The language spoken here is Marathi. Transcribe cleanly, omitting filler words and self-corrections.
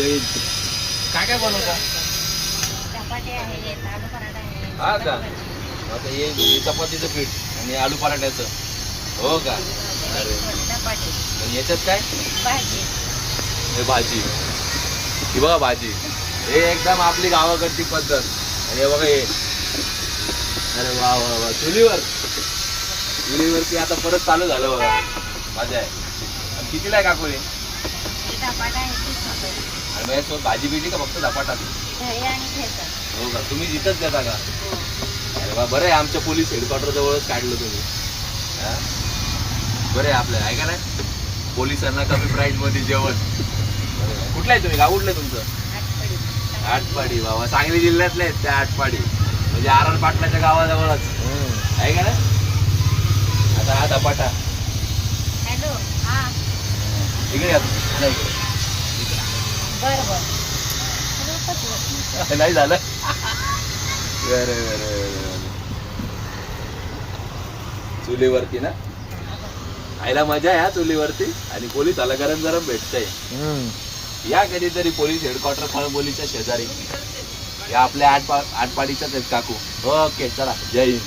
जय हिंद. काय काय बनवता? चपाती आहे, आलू पराठा आहे. हा का? आता हे चपातीचं पीठ आणि आलू पराठ्याचं. हो का? अरे चपाती, आणि याच्यात काय? भाजी. हे भाजी. ही बघा भाजी. हे एकदम आपली गावाकडची पद्धत. आणि हे बघा हे. अरे वा वा वा. चुलीवरती आता परत चालू झालं बघा. मजा आहे. आणि कितीला आहे काकू हे? चपाटा आहे 30 रुपये. आणि मग यासोबत भाजी बिजी का फक्त धपाटा? दही आणि ठेचा. हो का? तुम्ही इथंच देता का? अरे वा, बरं आहे आमच्या पोलीस हेडक्वार्टर जवळच काढलं तुम्ही. हा? बरं आहे आपल्याला आहे का नाही? पोलिसांना कमी प्राईस मध्ये जेवण. कुठलं आहे तुम्ही? गाव कुठलं तुमचं? आटपडी. आटपाडी. बाबा सांगली जिल्ह्यातले आहेत त्या आटपाडी. म्हणजे आरण पाटलाच्या गावाजवळच आहे का ना? आता हा धपाटा हॅलो. हा. इकडे या. नाही इकडे. बरं बरं. नाही झालं. बरं बरं. चुलीवरती ना खायला मजा आहे हा चुलीवरती. आणि पोलीस आला गरम गरम भेटतंय. या कधीतरी पोलीस हेडक्वार्टर खळबोलीच्या शेजारी. या आपल्या आटपाडीच्याच आहेत काकू. ओके चला जय हिंद.